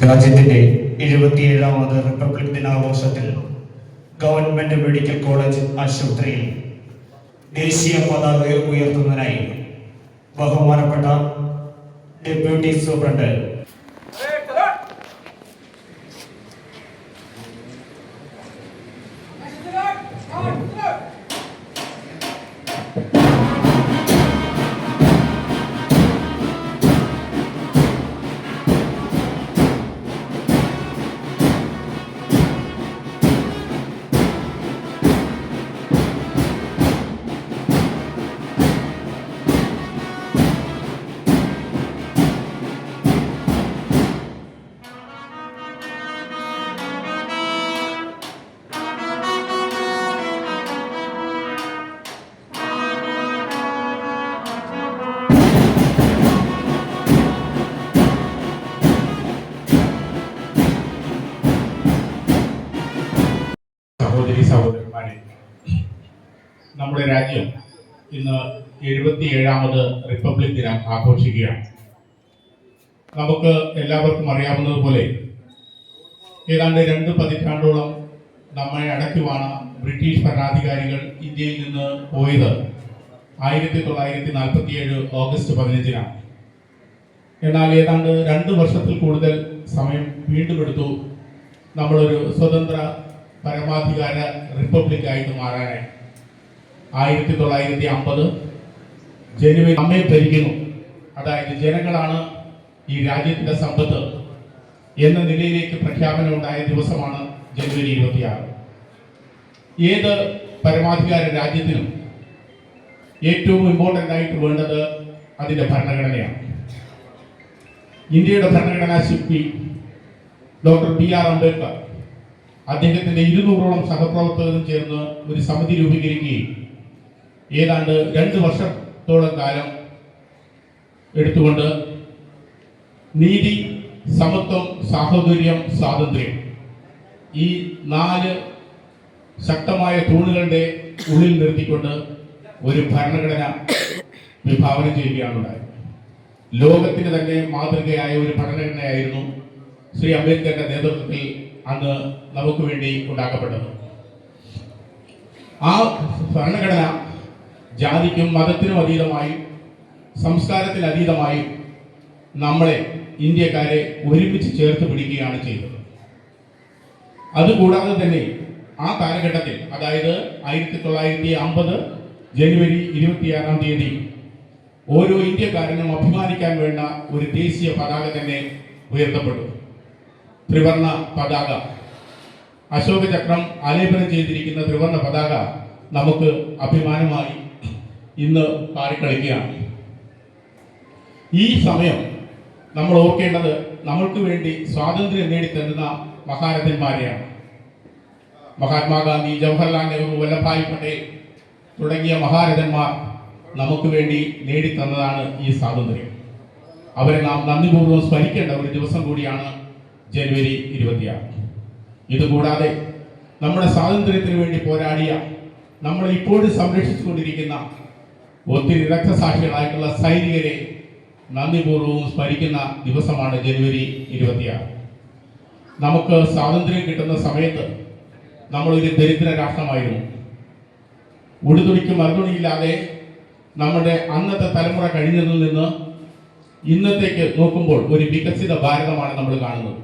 രാജ്യത്തിന്റെ 77ാമത് republic ദിനാഘോഷത്തിൽ government medical college ആശുപത്രിയിൽ ദേശീയ പതാക ഉയർത്തുന്നതിനായി ബഹുമാനപ്പെട്ട ഡെപ്യൂട്ടി സൂപ്രണ്ട് സഹോദരന്മാരെ, നമ്മുടെ രാജ്യം ഇന്ന് 77ാമത് റിപ്പബ്ലിക് ദിനം ആഘോഷിക്കുകയാണ്. നമുക്ക് എല്ലാവർക്കും അറിയാവുന്നതുപോലെ ഏതാണ്ട് 2 പതിറ്റാണ്ടോളം നമ്മെ അടക്കിവാണ ബ്രിട്ടീഷ് ഭരണാധികാരികൾ ഇന്ത്യയിൽ നിന്ന് പോയത് 1947 ഓഗസ്റ്റ് 15-നാണ്. എന്നാൽ ഏതാണ്ട് 2 വർഷത്തിൽ കൂടുതൽ സമയം വീണ്ടും എടുത്തു നമ്മളൊരു സ്വതന്ത്ര പരമാധികാര റിപ്പബ്ലിക്കായിട്ട് മാറാനായി. 1950 ജനുവരി നമ്മെ ഭരിക്കുന്നു, അതായത് ജനങ്ങളാണ് ഈ രാജ്യത്തിന്റെ സമ്പത്ത് എന്ന നിലയിലേക്ക് പ്രഖ്യാപനം ഉണ്ടായ ദിവസമാണ് ജനുവരി 26. ഏത് പരമാധികാര രാജ്യത്തിനും ഏറ്റവും ഇമ്പോർട്ടൻ്റ് ആയിട്ട് വേണ്ടത് അതിൻ്റെ ഭരണഘടനയാണ്. ഇന്ത്യയുടെ ഭരണഘടനാ ശില്പി ഡോക്ടർ B.R. അംബേദ്കർ അദ്ദേഹത്തിന്റെ 200ഓളം സഹപ്രവർത്തകരും ചേർന്ന് ഒരു സമിതി രൂപീകരിക്കുകയും ഏതാണ്ട് 2 വർഷത്തോളം കാലം എടുത്തുകൊണ്ട് നീതി, സമത്വം, സാഹോദര്യം, സ്വാതന്ത്ര്യം ഈ 4 ശക്തമായ തൂണുകളുടെ ഉള്ളിൽ നിർത്തിക്കൊണ്ട് ഒരു ഭരണഘടന വിഭാവനം ചെയ്യുകയാണ് ഉണ്ടായത്. ലോകത്തിന് തന്നെ മാതൃകയായ ഒരു ഭരണഘടനയായിരുന്നു ശ്രീ അംബേദ്കറുടെ നേതൃത്വത്തിൽ അന്ന് നമുക്ക് വേണ്ടി ഉണ്ടാക്കപ്പെട്ടത്. ആ ഭരണഘടന ജാതിക്കും മതത്തിനും അതീതമായി, സംസ്കാരത്തിന് അതീതമായി നമ്മളെ ഇന്ത്യക്കാരെ ഒരുമിച്ച് ചേർത്ത് പിടിക്കുകയാണ് ചെയ്തത്. അതുകൂടാതെ തന്നെ ആ കാലഘട്ടത്തിൽ, അതായത് 1950 ജനുവരി 26-ാം തീയതി ഓരോ ഇന്ത്യക്കാരനും അഭിമാനിക്കാൻ വേണ്ട ഒരു ദേശീയ പതാക തന്നെ ഉയർത്തപ്പെട്ടു. ത്രിവർണ പതാക, അശോക ചക്രം ആലേപനം ചെയ്തിരിക്കുന്ന ത്രിവർണ പതാക നമുക്ക് അഭിമാനമായി ഇന്ന് പാറിക്കളിക്കുകയാണ്. ഈ സമയം നമ്മൾ ഓർക്കേണ്ടത് നമ്മൾക്ക് വേണ്ടി സ്വാതന്ത്ര്യം നേടിത്തരുന്ന മഹാരഥന്മാരെയാണ്. മഹാത്മാഗാന്ധി, ജവഹർലാൽ നെഹ്റു, വല്ലഭായ് പട്ടേൽ തുടങ്ങിയ മഹാരഥന്മാർ നമുക്ക് വേണ്ടി നേടിത്തന്നതാണ് ഈ സ്വാതന്ത്ര്യം. അവരെ നാം നന്ദിപൂർവ്വം സ്മരിക്കേണ്ട ഒരു ദിവസം കൂടിയാണ് ജനുവരി 26. ഇതുകൂടാതെ നമ്മുടെ സ്വാതന്ത്ര്യത്തിന് വേണ്ടി പോരാടിയ, നമ്മളെ ഇപ്പോഴും സംരക്ഷിച്ചുകൊണ്ടിരിക്കുന്ന ഒത്തിരി രക്തസാക്ഷികളായിട്ടുള്ള സൈനികരെ നന്ദിപൂർവ്വവും സ്മരിക്കുന്ന ദിവസമാണ് ജനുവരി 26. നമുക്ക് സ്വാതന്ത്ര്യം കിട്ടുന്ന സമയത്ത് നമ്മളൊരു ദരിദ്ര രാഷ്ട്രമായിരുന്നു. ഉടുതുണിക്ക് മറുതുണിയില്ലാതെ നമ്മുടെ അന്നത്തെ തലമുറ കഴിഞ്ഞതിൽ നിന്ന് ഇന്നത്തേക്ക് നോക്കുമ്പോൾ ഒരു വികസിത ഭാരതമാണ് നമ്മൾ കാണുന്നത്.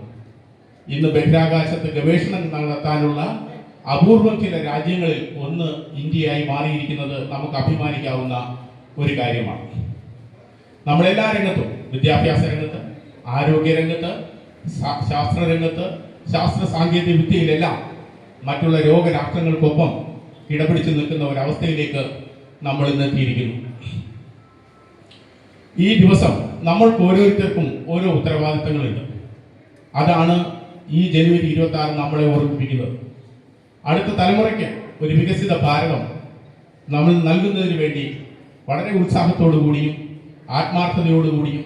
ഇന്ന് ബഹിരാകാശത്ത് ഗവേഷണം നടത്താനുള്ള അപൂർവം ചില രാജ്യങ്ങളിൽ ഒന്ന് ഇന്ത്യയായി മാറിയിരിക്കുന്നത് നമുക്ക് അഭിമാനിക്കാവുന്ന ഒരു കാര്യമാണ്. നമ്മളെല്ലാ രംഗത്തും, വിദ്യാഭ്യാസ രംഗത്ത്, ആരോഗ്യ രംഗത്ത്, ശാസ്ത്ര രംഗത്ത്, ശാസ്ത്ര സാങ്കേതിക വിദ്യയിലെല്ലാം മറ്റുള്ള ലോകരാഷ്ട്രങ്ങൾക്കൊപ്പം ഇടപിടിച്ചു നിൽക്കുന്ന ഒരവസ്ഥയിലേക്ക് നമ്മൾ ഇന്ന് എത്തിയിരിക്കുന്നു. ഈ ദിവസം നമ്മൾക്ക് ഓരോരുത്തർക്കും ഓരോ ഉത്തരവാദിത്തങ്ങളുണ്ട്. അതാണ് ഈ ജനുവരി 26 നമ്മളെ ഓർമ്മിപ്പിക്കുന്നത്. അടുത്ത തലമുറയ്ക്ക് ഒരു വികസിത ഭാരതം നമ്മൾ നൽകുന്നതിന് വേണ്ടി വളരെ ഉത്സാഹത്തോടുകൂടിയും ആത്മാർത്ഥതയോടുകൂടിയും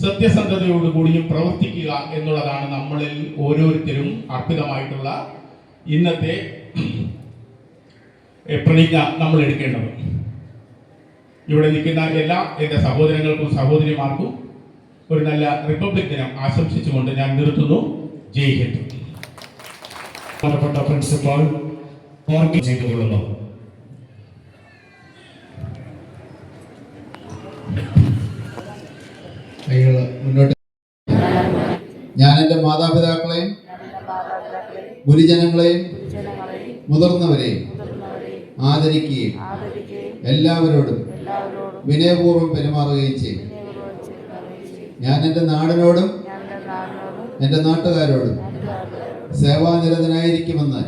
സത്യസന്ധതയോടുകൂടിയും പ്രവർത്തിക്കുക എന്നുള്ളതാണ് നമ്മളിൽ ഓരോരുത്തരും അർപ്പിതമായിട്ടുള്ള ഇന്നത്തെ പ്രതിജ്ഞ നമ്മൾ എടുക്കേണ്ടത്. ഇവിടെ നിൽക്കുന്ന എല്ലാ എൻ്റെ സഹോദരങ്ങൾക്കും സഹോദരിമാർക്കും ഒരു നല്ല റിപ്പബ്ലിക് ദിനം ആശംസിച്ചുകൊണ്ട് ഞാൻ നിർത്തുന്നു. ജയ് ഹിന്ദ്. ബഹുമാനപ്പെട്ട പ്രിൻസിപ്പാൾ ചെയ്തുകൊള്ളുന്നു. മുന്നോട്ട്. ഞാൻ എൻ്റെ മാതാപിതാക്കളെയും ഗുരുജനങ്ങളെയും മുതിർന്നവരെയും ആദരിക്കുകയും എല്ലാവരോടും വിനയപൂർവ്വം പെരുമാറുകയും ചെയ്യും. ഞാൻ എൻ്റെ നാടിനോടും എൻ്റെ നാട്ടുകാരോടും സേവാനിരതനായിരിക്കുമെന്ന്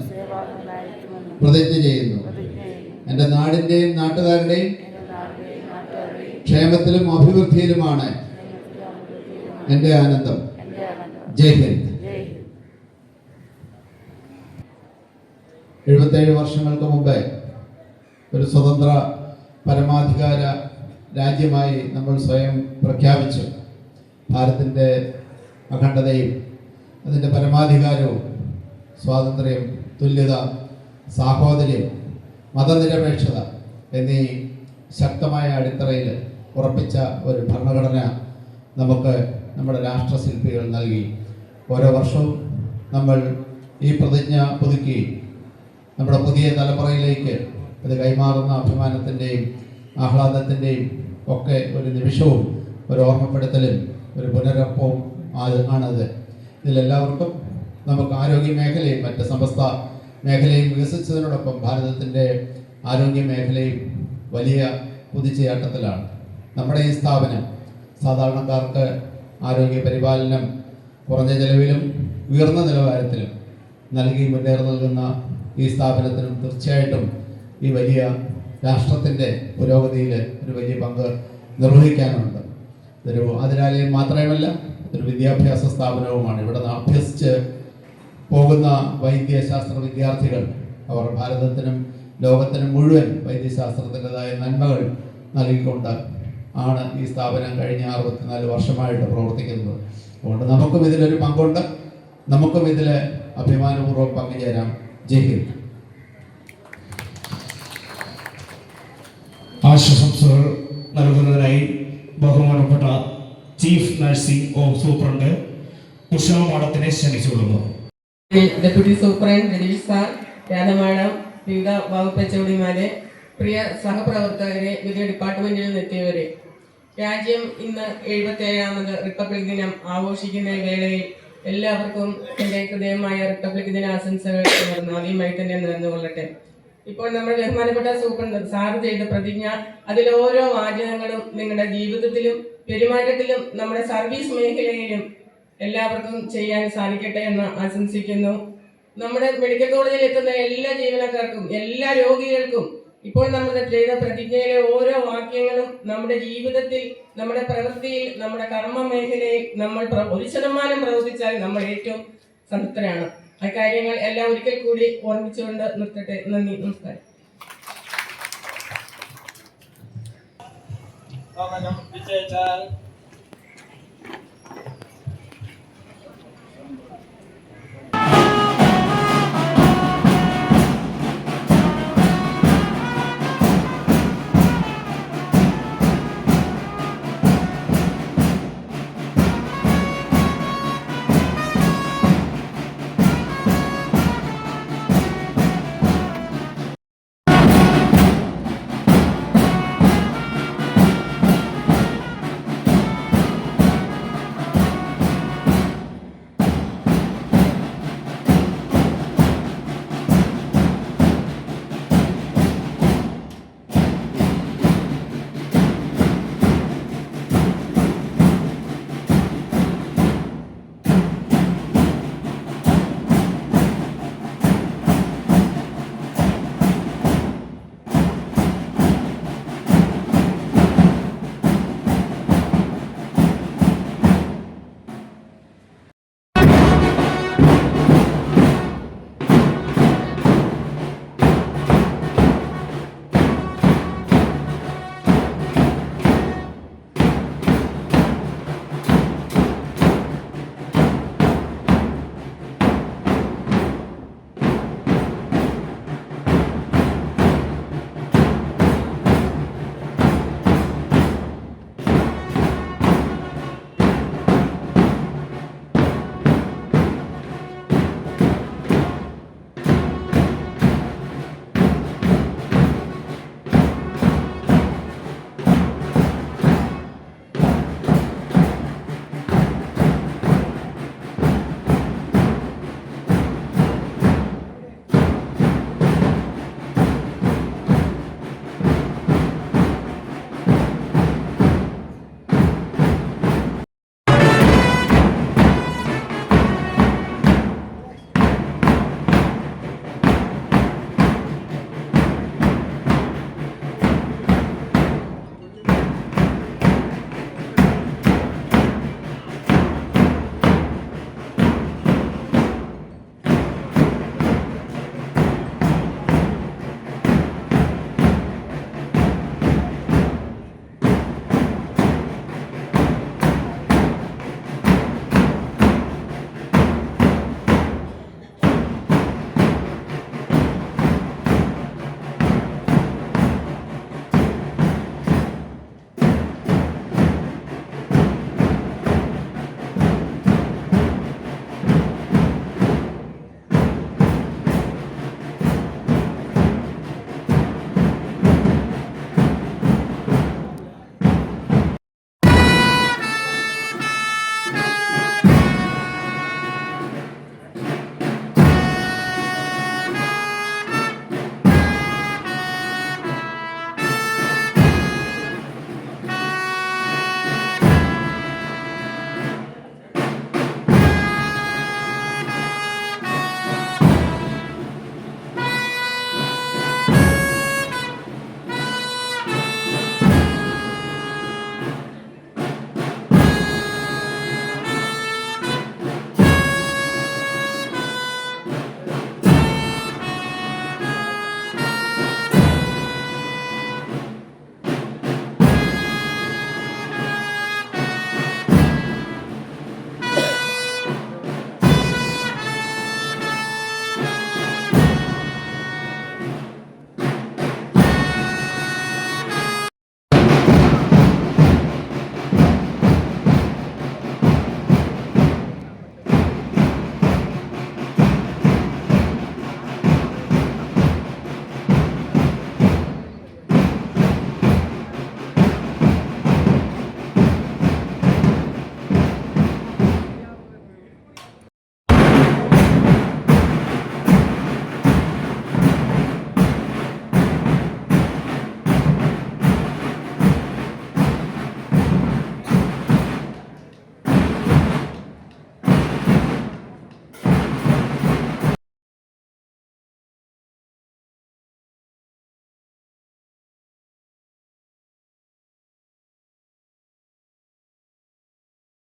പ്രതിജ്ഞ ചെയ്യുന്നു. എൻ്റെ നാടിൻ്റെയും നാട്ടുകാരുടെയും ക്ഷേമത്തിലും അഭിവൃദ്ധിയിലുമാണ് എൻ്റെ ആനന്ദം. ജയ് ഹിന്ദ്. 77 വർഷങ്ങൾക്ക് മുമ്പേ ഒരു സ്വതന്ത്ര പരമാധികാര രാജ്യമായി നമ്മൾ സ്വയം പ്രഖ്യാപിച്ചു. ഭാരതത്തിൻ്റെ അഖണ്ഡതയും അതിൻ്റെ പരമാധികാരവും സ്വാതന്ത്ര്യം, തുല്യത, സാഹോദര്യം, മതനിരപേക്ഷത എന്നീ ശക്തമായ അടിത്തറയിൽ ഉറപ്പിച്ച ഒരു ഭരണഘടന നമുക്ക് നമ്മുടെ രാഷ്ട്രശില്പികൾ നൽകി. ഓരോ വർഷവും നമ്മൾ ഈ പ്രതിജ്ഞ പുതുക്കി നമ്മുടെ പുതിയ തലമുറയിലേക്ക് അത് കൈമാറുന്ന അഭിമാനത്തിൻ്റെയും ആഹ്ലാദത്തിൻ്റെയും ഒക്കെ ഒരു നിമിഷവും ഒരു ഓർമ്മപ്പെടുത്തലും ഒരു പുനരപ്പവും ആണത്. ഇതിലെല്ലാവർക്കും നമുക്ക് ആരോഗ്യ മേഖലയും മറ്റ് സമസ്ത മേഖലയും വികസിച്ചതിനോടൊപ്പം ഭാരതത്തിൻ്റെ ആരോഗ്യ മേഖലയും വലിയ കുതിച്ചുചാട്ടത്തിലാണ്. നമ്മുടെ ഈ സ്ഥാപനം സാധാരണക്കാർക്ക് ആരോഗ്യ പരിപാലനം കുറഞ്ഞ ചെലവിലും ഉയർന്ന നിലവാരത്തിലും നൽകി മുന്നേറി നൽകുന്ന ഈ സ്ഥാപനത്തിനും തീർച്ചയായിട്ടും ഈ വലിയ രാഷ്ട്രത്തിൻ്റെ പുരോഗതിയിൽ ഒരു വലിയ പങ്ക് നിർവഹിക്കാനുണ്ട്. ഇതൊരു ആതിരാലയം മാത്രമല്ല, ഒരു വിദ്യാഭ്യാസ സ്ഥാപനവുമാണ്. ഇവിടെ നിന്ന് അഭ്യസിച്ച് പോകുന്ന വൈദ്യശാസ്ത്ര വിദ്യാർത്ഥികൾ അവർ ഭാരതത്തിനും ലോകത്തിനും മുഴുവൻ വൈദ്യശാസ്ത്രത്തിൻ്റെതായ നന്മകൾ നൽകിക്കൊണ്ട് ആണ് ഈ സ്ഥാപനം കഴിഞ്ഞ 64 വർഷമായിട്ട് പ്രവർത്തിക്കുന്നത്. അതുകൊണ്ട് നമുക്കും ഇതിലൊരു പങ്കുണ്ട്. നമുക്കും ഇതിൽ അഭിമാനപൂർവ്വം പങ്കുചേരാം. ജയ് ഹിന്ദ്. ആശംസകൾ നൽകുന്നതിനായി ബഹുമാനപ്പെട്ട ചീഫ് നഴ്സിംഗ് സൂപ്രണ്ട് ഉഷ മാഡത്തിനെ ക്ഷണിച്ചുകൊള്ളുന്നു. Deputy superintendent Ratheesh sir, Radha madam, വിവിധ വകുപ്പ് എച്ച്ഒഡിമാരെ, പ്രിയ സഹപ്രവർത്തകരെ, വിവിധ ഡിപ്പാർട്ട്മെന്റിൽ നിന്നെത്തിയവരെ, രാജ്യം ഇന്ന് 77ാമത് റിപ്പബ്ലിക് ദിനം ആഘോഷിക്കുന്ന വേളയിൽ എല്ലാവർക്കും എൻ്റെ ഹൃദയമായ റിപ്പബ്ലിക് ദിന ആശംസകൾ ആദ്യമായി തന്നെ നേർന്നുകൊള്ളട്ടെ. ഇപ്പോൾ നമ്മുടെ ബഹുമാനപ്പെട്ട സൂപ്രണ്ട് സാറ് ചെയ്ത പ്രതിജ്ഞ, അതിലോരോ വാചകങ്ങളും നിങ്ങളുടെ ജീവിതത്തിലും പെരുമാറ്റത്തിലും നമ്മുടെ സർവീസ് മേഖലയിലും എല്ലാവർക്കും ചെയ്യാൻ സാധിക്കട്ടെ എന്ന് ആശംസിക്കുന്നു. നമ്മുടെ മെഡിക്കൽ കോളേജിൽ എത്തുന്ന എല്ലാ ജീവനക്കാർക്കും, എല്ലാ രോഗികൾക്കും ഇപ്പോൾ നമ്മൾ ചെയ്ത പ്രതിജ്ഞയിലെ ഓരോ വാക്യങ്ങളും നമ്മുടെ ജീവിതത്തിൽ, നമ്മുടെ പ്രവൃത്തിയിൽ, നമ്മുടെ കർമ്മ മേഖലയിൽ നമ്മൾ 1% പ്രവർത്തിച്ചാൽ നമ്മൾ ഏറ്റവും സംതൃപ്തരാണ്. അക്കാര്യങ്ങൾ എല്ലാം ഒരിക്കൽ കൂടി ഓർമ്മിച്ചുകൊണ്ട് നിർത്തട്ടെ. നന്ദി, നമസ്കാരം. വിജയിച്ചാൽ